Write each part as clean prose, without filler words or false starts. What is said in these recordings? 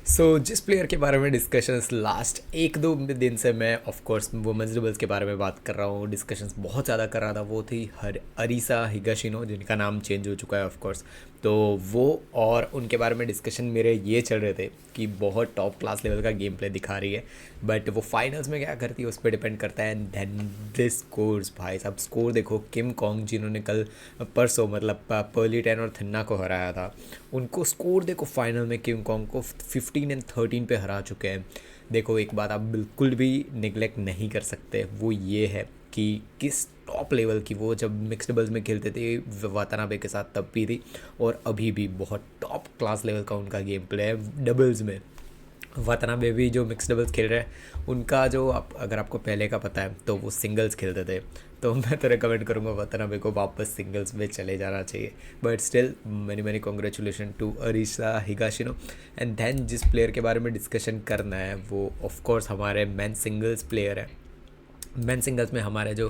जिस प्लेयर के बारे में डिस्कशंस लास्ट एक दो दिन से मैं ऑफ कोर्स वुमेंस डबल्स के बारे में बात कर रहा हूँ, डिस्कशंस बहुत ज़्यादा कर रहा था, वो थी अरीसा हिगाशिनो, जिनका नाम चेंज हो चुका है ऑफ कोर्स। तो वो और उनके बारे में डिस्कशन मेरे ये चल रहे थे कि बहुत टॉप क्लास लेवल का गेम प्ले दिखा रही है, बट वो फाइनल्स में क्या करती है उस पर डिपेंड करता है। एंड देन दिस स्कोर्स, भाई साहब स्कोर देखो, किम कॉन्ग जिन्होंने कल परसों मतलब पर्ली 10 और थिन्ना को हराया था, उनको स्कोर देखो फाइनल में किंग कॉन्ग को 15-13 पे हरा चुके हैं। देखो एक बात आप बिल्कुल भी निगलेक्ट नहीं कर सकते, वो ये है कि किस टॉप लेवल की वो जब मिक्स डबल्स में खेलते थे वातानाबे के साथ तब भी थी, और अभी भी बहुत टॉप क्लास लेवल का उनका गेम प्ले है डबल्स में। वातनाबे भी जो मिक्स डबल्स खेल रहे हैं उनका जो अगर आपको पहले का पता है तो वो सिंगल्स खेलते थे, तो मैं तो रिकमेंड करूँगा वातनाबे को वापस सिंगल्स में चले जाना चाहिए। But still many many congratulation to Arisa Higashino. And then जिस प्लेयर के बारे में डिस्कशन करना है वो ऑफ कोर्स हमारे मैन सिंगल्स प्लेयर है। मैन सिंगल्स में हमारे जो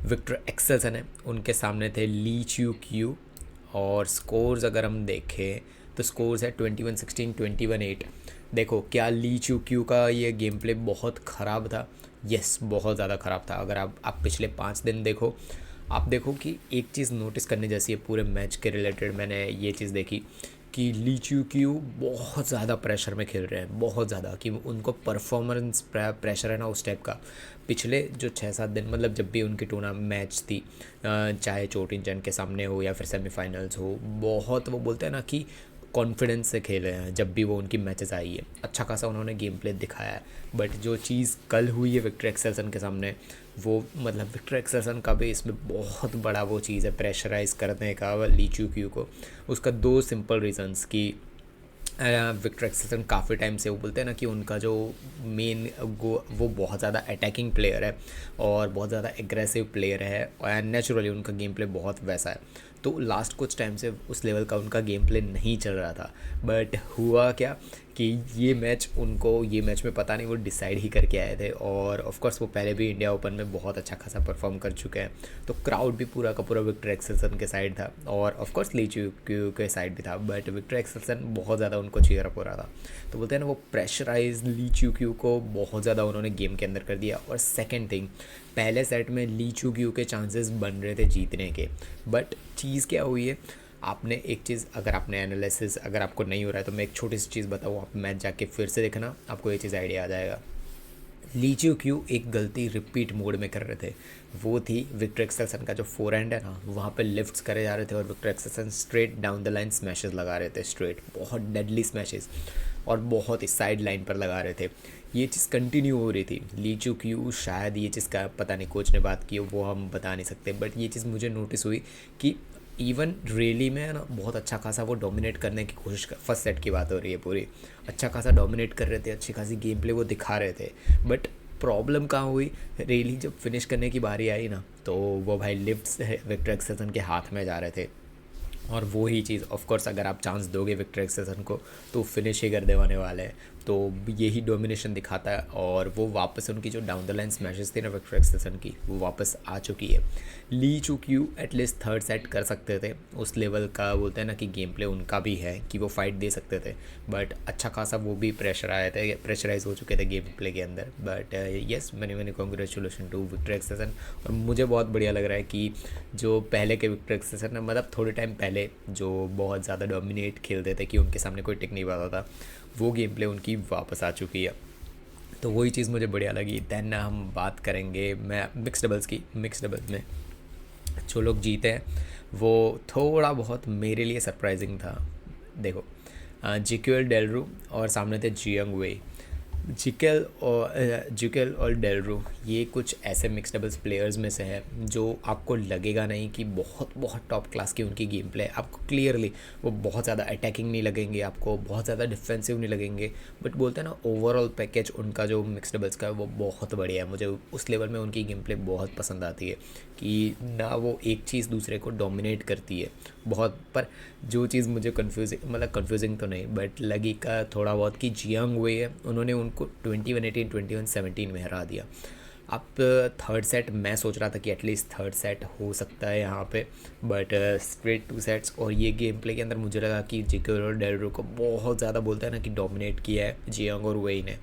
विक्टर एक्सेल्सन है उनके सामने थे ली च्यू क्यू, और स्कोर्स अगर हम देखें तो स्कोर्स है 21-16, 21-8। देखो क्या ली च्यू क्यू का ये गेम प्ले बहुत ख़राब था? यस, बहुत ज़्यादा ख़राब था। अगर आप पिछले 5 दिन देखो, आप देखो कि एक चीज़ नोटिस करने जैसी है पूरे मैच के रिलेटेड, मैंने ये चीज़ देखी कि ली च्यू क्यू बहुत ज़्यादा प्रेशर में खेल रहे हैं, बहुत ज़्यादा, कि उनको परफॉर्मेंस प्रेशर है ना उस टाइप का। पिछले जो 6-7 दिन मतलब जब भी उनकी टूर्ना मैच थी, चाहे चोटिंचन के सामने हो या फिर सेमीफाइनल्स हो, बहुत वो बोलते हैं ना कि कॉन्फिडेंस से खेले हैं जब भी वो उनकी मैचेस आई है, अच्छा खासा उन्होंने गेम प्ले दिखाया है। बट जो चीज़ कल हुई है विक्टर एक्सेल्सन के सामने, वो मतलब विक्टर एक्सेल्सन का भी इसमें बहुत बड़ा वो चीज़ है प्रेशराइज करने का ली च्यू क्यू को। उसका दो सिंपल रीजंस कि विक्टर एक्सेल्सन काफ़ी टाइम से वो बोलते हैं ना कि उनका जो मेन वो बहुत ज़्यादा अटैकिंग प्लेयर है और बहुत ज़्यादा एग्रेसिव प्लेयर है, और नेचुरली उनका गेम प्ले बहुत वैसा है। तो लास्ट कुछ टाइम से उस लेवल का उनका गेम प्ले नहीं चल रहा था। बट हुआ क्या कि ये मैच में पता नहीं वो डिसाइड ही करके आए थे, और ऑफ कोर्स वो पहले भी इंडिया ओपन में बहुत अच्छा खासा परफॉर्म कर चुके हैं, तो क्राउड भी पूरा का पूरा विक्टर एक्सेल्सन के साइड था, और ऑफ कोर्स ली च्यू क्यू के साइड भी था। बट विक्टर एक्सेल्सन बहुत ज़्यादा उनको चीयर अप हो रहा था, तो बोलते हैं ना वो प्रेशराइज ली च्यू क्यू को बहुत ज़्यादा उन्होंने गेम के अंदर कर दिया। और सेकेंड थिंग, पहले सेट में ली च्यू क्यू के चांसेस बन रहे थे जीतने के, बट चीज़ क्या हुई है, आपने एक चीज़, अगर आपने एनालिसिस अगर आपको नहीं हो रहा है तो मैं एक छोटी सी चीज़ बताऊँ, आप मैच जाके फिर से देखना, आपको ये चीज़ आइडिया आ जाएगा। ली च्यू क्यू एक गलती रिपीट मोड में कर रहे थे, वो थी विक्टर एक्सेल्सन का जो फोर हैंड है ना, वहाँ पे लिफ्ट्स करे जा रहे थे और Viktor Axelsen straight down the line smashes लगा रहे थे, स्ट्रेट बहुत डेडली स्मैशेस, और बहुत ही साइड लाइन पर लगा रहे थे। ये चीज़ कंटिन्यू हो रही थी। ली च्यू क्यू शायद ये चीज़ का पता नहीं कोच ने बात की वो हम बता नहीं सकते, बट ये चीज़ मुझे नोटिस हुई कि इवन रेली में है ना बहुत अच्छा खासा वो डोमिनेट करने की कोशिश कर, फर्स्ट सेट की बात हो रही है पूरी, अच्छा खासा डोमिनेट कर रहे थे, अच्छी खासी गेम प्ले वो दिखा रहे थे। बट प्रॉब्लम कहाँ हुई, रेली जब फिनिश करने की बारी आई ना, तो वो भाई लिफ्ट्स विक्टर एक्सेल्सन के हाथ में जा रहे थे, और वो ही चीज़ ऑफ कोर्स अगर आप चांस दोगे विक्टर एक्सेल्सन को तो फिनिश ही कर देवाने वाले हैं। तो यही डोमिनेशन दिखाता है, और वो वापस उनकी जो डाउन द लाइन स्मैशेस थी ना विक्टर एक्सेल्सन की, वो वापस आ चुकी है। ली च्यू क्यू एटलीस्ट थर्ड सेट कर सकते थे, उस लेवल का बोलते हैं ना कि गेम प्ले उनका भी है कि वो फाइट दे सकते थे, बट अच्छा खासा वो भी प्रेशराइज हो चुके थे गेम प्ले के अंदर। बट येस, मैंने मैंने कॉन्ग्रेचुलेशन टू विक्टर एक्सेल्सन। और मुझे बहुत बढ़िया लग रहा है कि जो पहले के विक्टर एक्सेल्सन है, मतलब थोड़े टाइम पहले जो बहुत ज़्यादा डोमिनेट खेलते थे कि उनके सामने कोई टिक नहीं पाता था, वो गेम प्ले उनकी वापस आ चुकी है। तो वही चीज़ मुझे बढ़िया लगी। दैन हम बात करेंगे मैं मिक्स डबल्स की। मिक्स डबल्स में जो लोग जीते हैं वो थोड़ा बहुत मेरे लिए सरप्राइजिंग था। देखो जिक्यूएल डेलरू और सामने थे जियंग वे। जिकेल और डेलरू ये कुछ ऐसे मिक्स डबल्स प्लेयर्स में से है जो आपको लगेगा नहीं कि बहुत बहुत टॉप क्लास की उनकी गेम प्ले, आपको क्लियरली वो बहुत ज़्यादा अटैकिंग नहीं लगेंगे, आपको बहुत ज़्यादा डिफेंसिव नहीं लगेंगे, बट बोलते हैं ना ओवरऑल पैकेज उनका जो मिक्स डबल्स का है वो बहुत बढ़िया है। मुझे उस लेवल में उनकी गेम प्ले बहुत पसंद आती है कि ना वो एक चीज़ दूसरे को डोमिनेट करती है बहुत। पर जो चीज़ मुझे कन्फ्यूजिंग तो नहीं बट लगी का थोड़ा बहुत कि जियांग हुई है, उनको 21-18, 21-17 में हरा दिया। आप थर्ड सेट मैं सोच रहा था कि एटलीस्ट थर्ड सेट हो सकता है यहाँ पे, बट स्ट्रेट 2 सेट्स। और ये गेम प्ले के अंदर मुझे लगा कि जिकोर और डेलरो को बहुत ज़्यादा बोलता है ना कि डोमिनेट किया है जियांग और वेई ने।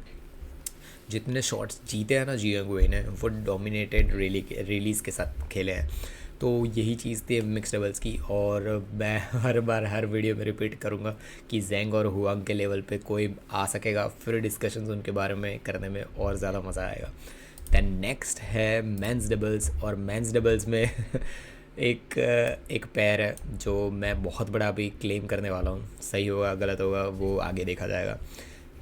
जितने शॉट्स जीते हैं ना जियांग वेई ने, वो डोमिनेटेड रिलीज़ के साथ खेले हैं। तो यही चीज़ थी मिक्स डबल्स की। और मैं हर बार हर वीडियो में रिपीट करूँगा कि जेंग और हुआंग के लेवल पे कोई आ सकेगा, फिर डिस्कशंस उनके बारे में करने में और ज़्यादा मज़ा आएगा। दैन नेक्स्ट है मेंस डबल्स। और मेंस डबल्स में एक एक पैर है जो मैं बहुत बड़ा अभी क्लेम करने वाला हूँ। सही होगा गलत होगा वो आगे देखा जाएगा।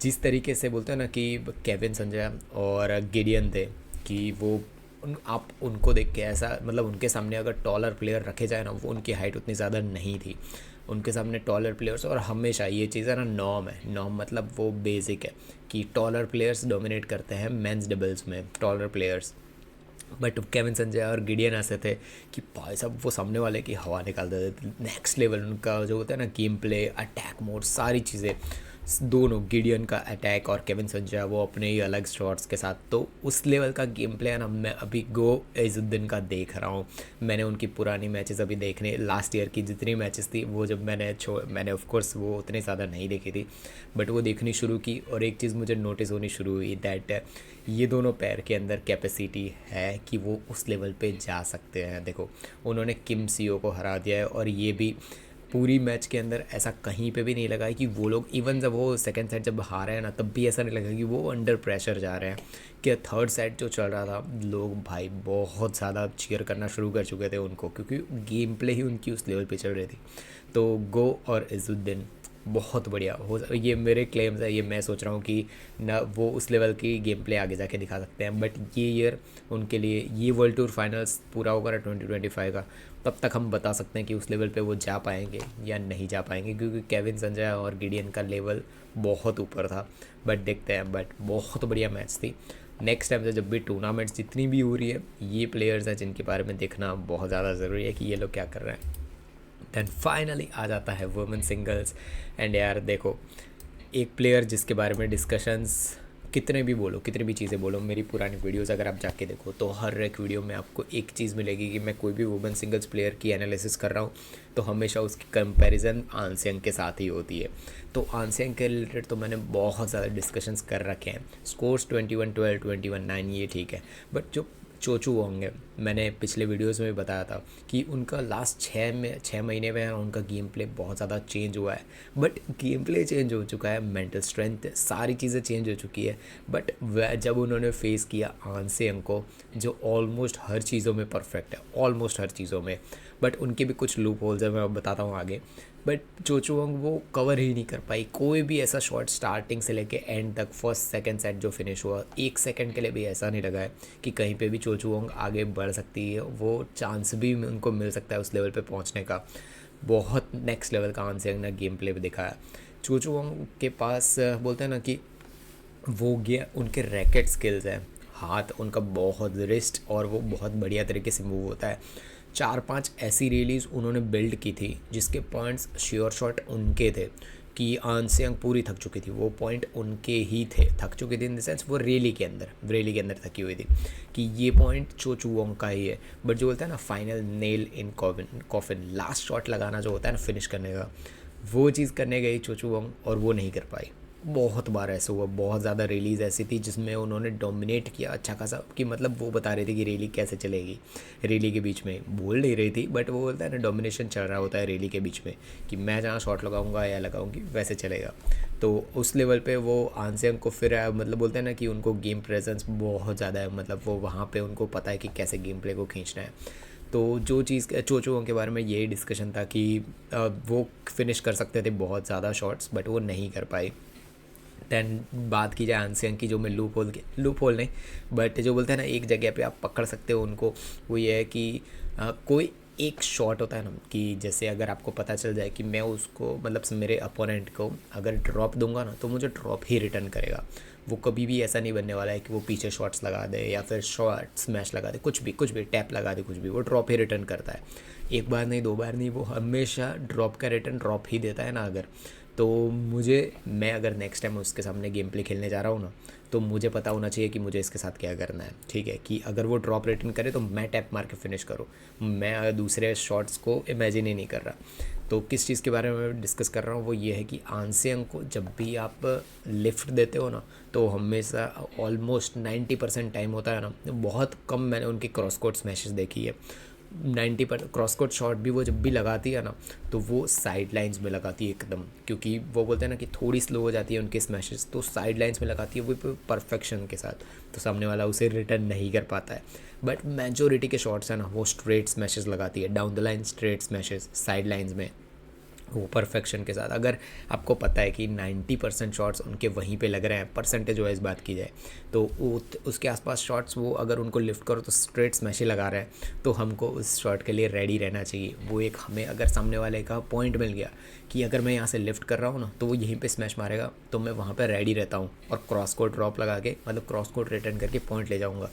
जिस तरीके से बोलते हैं ना कि केविन संजय और गिडियन थे, कि वो आप उनको देख के ऐसा मतलब उनके सामने अगर टॉलर प्लेयर रखे जाए ना, वो उनकी हाइट उतनी ज़्यादा नहीं थी, उनके सामने टॉलर प्लेयर्स। और हमेशा ये चीज़ है ना, नॉर्म है, नॉर्म मतलब वो बेसिक है कि टॉलर प्लेयर्स डोमिनेट करते हैं मेंस डबल्स में, taller players. But Kevin Sanjaya और गिडियन ऐसे थे कि भाई साहब वो सामने वाले की हवा निकाल देते थे। नेक्स्ट लेवल उनका जो होता है ना गेम प्ले, अटैक मोड, सारी चीज़ें, दोनों गिडियन का अटैक और केविन संजय वो अपने ही अलग शॉट्स के साथ। तो उस लेवल का गेम प्ले है ना, मैं अभी गो इज़ुद्दीन का देख रहा हूँ। मैंने उनकी पुरानी मैचेस अभी देखने, लास्ट ईयर की जितनी मैचेस थी वो जब मैंने ऑफ कोर्स वो उतनी ज़्यादा नहीं देखी थी, बट वो देखनी शुरू की। और एक चीज़ मुझे नोटिस होनी शुरू हुई दैट ये दोनों पैर के अंदर कैपेसिटी है कि वो उस लेवल पे जा सकते हैं। देखो उन्होंने किम सीओ को हरा दिया है, और ये भी पूरी मैच के अंदर ऐसा कहीं पे भी नहीं लगा है कि वो लोग, इवन जब वो सेकंड सेट जब हारे हैं ना, तब भी ऐसा नहीं लगा कि वो अंडर प्रेशर जा रहे हैं। कि थर्ड सेट जो चल रहा था, लोग भाई बहुत ज़्यादा चीयर करना शुरू कर चुके थे उनको, क्योंकि गेम प्ले ही उनकी उस लेवल पे चल रही थी। तो गो और इज़ुद्दीन बहुत बढ़िया हो, ये मेरे क्लेम्स है, ये मैं सोच रहा हूँ कि ना वो उस लेवल की गेम प्ले आगे जाके दिखा सकते हैं। बट ये ईयर उनके लिए, ये वर्ल्ड टूर फाइनल्स पूरा होगा ना 2025 का, तब तक हम बता सकते हैं कि उस लेवल पे वो जा पाएंगे या नहीं जा पाएंगे, क्योंकि केविन संजय और गिडियन का लेवल बहुत ऊपर था। बट देखते हैं, बट बहुत बढ़िया मैच थी। नेक्स्ट टाइम से जब भी टूर्नामेंट्स जितनी भी हो रही है, ये प्लेयर्स हैं जिनके बारे में देखना बहुत ज़्यादा ज़रूरी है कि ये लोग क्या कर रहे हैं। दैन फाइनली आ जाता है वुमेन सिंगल्स। एंड यार देखो, एक प्लेयर जिसके बारे में डिस्कशंस कितने भी बोलो, कितनी भी चीज़ें बोलो, मेरी पुरानी वीडियोस अगर आप जाके देखो तो हर एक वीडियो में आपको एक चीज़ मिलेगी कि मैं कोई भी वुमेन सिंगल्स प्लेयर की एनालिसिस कर रहा हूँ तो हमेशा उसकी कंपैरिजन आंसियंग के साथ ही होती है। तो आंसियंग के रिलेटेड तो मैंने बहुत ज़्यादा डिस्कशंस कर रखे हैं। स्कोर्स 21-12, 21-9 ये ठीक है, बट जो चोचू होंगे, मैंने पिछले वीडियोस में भी बताया था कि उनका लास्ट 6 महीने में उनका गेम प्ले बहुत ज़्यादा चेंज हुआ है। बट गेम प्ले चेंज हो चुका है, मेंटल स्ट्रेंथ, सारी चीज़ें चेंज हो चुकी है। बट जब उन्होंने फेस किया आंसियंग को, जो ऑलमोस्ट हर चीज़ों में परफेक्ट है, ऑलमोस्ट हर चीज़ों में, बट उनके भी कुछ लूप होल्स है, मैं बताता हूँ आगे। बट चोचुवंग वो कवर ही नहीं कर पाई कोई भी ऐसा शॉट, स्टार्टिंग से लेके एंड तक। फर्स्ट सेकंड सेट जो फिनिश हुआ, 1 सेकंड के लिए भी ऐसा नहीं लगा है कि कहीं पे भी चोचुवंग आगे बढ़ सकती है, वो चांस भी उनको मिल सकता है उस लेवल पे पहुंचने का। बहुत नेक्स्ट लेवल का आंसियंग ने गेम प्ले भी दिखाया। चोचुवंग के पास बोलते हैं ना कि वो गया, उनके रैकेट स्किल्स हैं, हाथ उनका बहुत, रिस्ट, और वो बहुत बढ़िया तरीके से मूव होता है। 4-5 ऐसी रिलीज़ उन्होंने बिल्ड की थी जिसके पॉइंट्स श्योर शॉट उनके थे कि आंसियंग पूरी थक चुकी थी, वो पॉइंट उनके ही थे। थक चुकी थी इन द सेंस वो रेली के अंदर थकी हुई थी कि ये पॉइंट चोचुवोंग का ही है। बट जो बोलता है ना final nail in coffin, last shot लगाना जो होता है ना फिनिश करने का, वो चीज़ करने गई चोचुवोंग और वो नहीं कर पाई। बहुत बार ऐसा हुआ, बहुत ज़्यादा रिलीज़ ऐसी थी जिसमें उन्होंने डोमिनेट किया अच्छा खासा, कि मतलब वो बता रही थी कि रैली कैसे चलेगी। रैली के बीच में बोल नहीं रही थी, बट वो बोलता है ना डोमिनेशन चल रहा होता है रैली के बीच में, कि मैं जहाँ शॉट लगाऊंगा या लगाऊंगी वैसे चलेगा। तो उस लेवल पे वो आंसियंग को फिर मतलब बोलते हैं ना कि उनको गेम प्रेजेंस बहुत ज़्यादा है, मतलब वो वहाँ पे उनको पता है कि कैसे गेम प्ले को खींचना है। तो जो चीज़ चोचुओं के बारे में यही डिस्कशन था कि वो फिनिश कर सकते थे बहुत ज़्यादा शॉट्स, बट वो नहीं कर पाई। दैन बात की जाए आंसियंग की, जो मैं लूप होल नहीं, बट जो बोलते हैं ना एक जगह पे आप पकड़ सकते हो उनको, वो ये है कि कोई एक शॉट होता है ना, कि जैसे अगर आपको पता चल जाए कि मैं उसको मतलब मेरे अपोनेंट को अगर ड्रॉप दूंगा ना तो मुझे ड्रॉप ही रिटर्न करेगा। वो कभी भी ऐसा नहीं बनने वाला है कि वो पीछे शॉट्स लगा दे या फिर शॉट स्मैश लगा दे, कुछ भी टैप लगा दे, कुछ भी, वो ड्रॉप ही रिटर्न करता है। एक बार नहीं, 2 बार नहीं, वो हमेशा ड्रॉप का रिटर्न ड्रॉप ही देता है ना अगर। तो मैं अगर नेक्स्ट टाइम उसके सामने गेम प्ले खेलने जा रहा हूँ ना, तो मुझे पता होना चाहिए कि मुझे इसके साथ क्या करना है, ठीक है, कि अगर वो ड्रॉप रिटर्न करे तो मैं टैप मार के फिनिश करूँ, मैं दूसरे शॉट्स को इमेजिन ही नहीं कर रहा। तो किस चीज़ के बारे में डिस्कस कर रहा हूँ, वो ये है कि आंसियंग को जब भी आप लिफ्ट देते हो ना, तो हमेशा ऑलमोस्ट 90% टाइम होता है ना, बहुत कम मैंने उनकी क्रॉस कोर्ट स्मैशेस देखी है। 90% क्रॉस कोर्ट शॉट भी वो जब भी लगाती है ना, तो वो साइड लाइन्स में लगाती है एकदम, क्योंकि वो बोलते हैं ना कि थोड़ी स्लो हो जाती है उनके स्मैशेस, तो साइड लाइन्स में लगाती है वो परफेक्शन के साथ, तो सामने वाला उसे रिटर्न नहीं कर पाता है। बट मेजोरिटी के शॉट्स हैं ना, वो स्ट्रेट स्मैशेस लगाती है, down the line straight smashes side lines में, वो परफेक्शन के साथ। अगर आपको पता है कि 90% शॉट्स उनके वहीं पे लग रहे हैं, परसेंटेज वाइज बात की जाए, तो वो उसके आसपास शॉट्स वो अगर उनको लिफ्ट करो तो स्ट्रेट स्मैश ही लगा रहे हैं, तो हमको उस शॉट के लिए रेडी रहना चाहिए। वो एक हमें अगर सामने वाले का पॉइंट मिल गया कि अगर मैं यहाँ से लिफ्ट कर रहा हूँ ना, तो वो यहीं पे स्मैश मारेगा, तो मैं वहाँ पे रेडी रहता हूँ और क्रॉस कोर्ट ड्रॉप लगा के, मतलब क्रॉस कोर्ट रिटर्न करके पॉइंट ले जाऊँगा।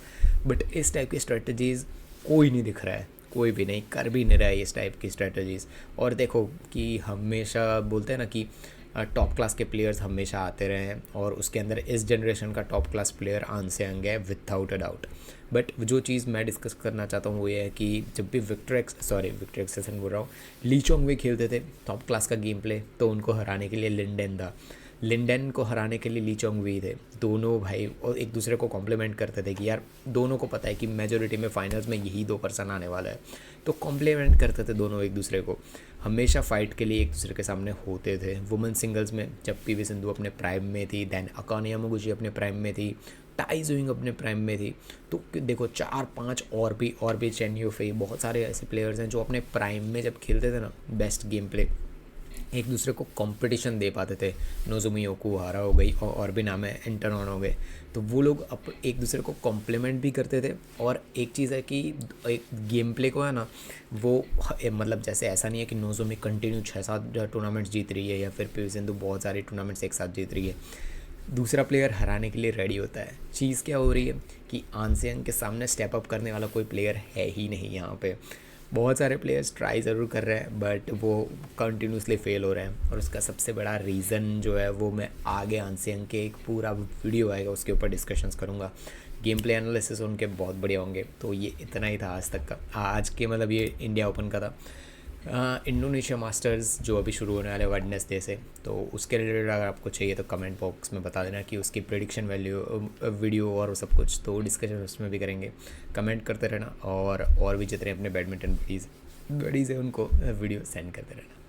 बट इस टाइप की स्ट्रेटजीज़ कोई नहीं दिख रहा है, कोई भी नहीं कर भी नहीं रहा है इस टाइप की स्ट्रेटजीज़। और देखो कि हमेशा बोलते हैं ना कि टॉप क्लास के प्लेयर्स हमेशा आते रहे हैं, और उसके अंदर इस जनरेशन का टॉप क्लास प्लेयर आंसियांग है विदाउट अ डाउट। बट जो चीज़ मैं डिस्कस करना चाहता हूँ वो ये है कि जब भी विक्टर एक्सेसन बोल रहा हूँ, ली चोंग खेलते थे टॉप क्लास का गेम प्ले, तो उनको हराने के लिए लिंडेन था, लिंडन को हराने के लिए ली चोंग वी थे, दोनों भाई, और एक दूसरे को कॉम्प्लीमेंट करते थे कि यार दोनों को पता है कि मेजोरिटी में फाइनल्स में यही दो पर्सन आने वाला है, तो कॉम्प्लीमेंट करते थे दोनों एक दूसरे को, हमेशा फाइट के लिए एक दूसरे के सामने होते थे। वुमेन सिंगल्स में जब पीवी सिंधु अपने प्राइम में थी, दैन अकाने यामागुची अपने प्राइम में थी, टाई जुइंग अपने प्राइम में थी, तो देखो 4-5 और भी चेन यूफई, बहुत सारे ऐसे प्लेयर्स हैं जो अपने प्राइम में जब खेलते थे ना, बेस्ट गेम प्ले, एक दूसरे को कंपटीशन दे पाते थे। नोज़ोमी ओकुहारा हो गई और भी नाम है, इंटरनॉन हो गए, तो वो लोग एक दूसरे को कॉम्प्लीमेंट भी करते थे। और एक चीज़ है कि एक गेम प्ले को है ना, वो मतलब जैसे ऐसा नहीं है कि नोज़ोमी कंटिन्यू 6-7 टूर्नामेंट्स जीत रही है, या फिर पी वी सिंधु बहुत सारे टूर्नामेंट्स एक साथ जीत रही है, दूसरा प्लेयर हराने के लिए रेडी होता है। चीज़ क्या हो रही है कि आंसियांग के सामने स्टेप अप करने वाला कोई प्लेयर है ही नहीं यहाँ पे। बहुत सारे प्लेयर्स ट्राई ज़रूर कर रहे हैं, बट वो कंटिन्यूसली फेल हो रहे हैं, और उसका सबसे बड़ा रीज़न जो है वो मैं आगे आंसियांग के एक पूरा वीडियो आएगा उसके ऊपर डिस्कशंस करूँगा। गेम प्ले एनालिसिस उनके बहुत बढ़िया होंगे। तो ये इतना ही था आज तक का, आज के मतलब ये इंडिया ओपन का था। इंडोनेशिया मास्टर्स जो अभी शुरू होने वाले वेडनेसडे से, तो उसके रिलेटेड अगर आपको चाहिए तो कमेंट बॉक्स में बता देना कि उसकी प्रेडिक्शन वैल्यू वीडियो और सब कुछ, तो डिस्कशन उसमें भी करेंगे। कमेंट करते रहना, और भी जितने अपने बैडमिंटन बडीज़ है उनको वीडियो सेंड करते रहना।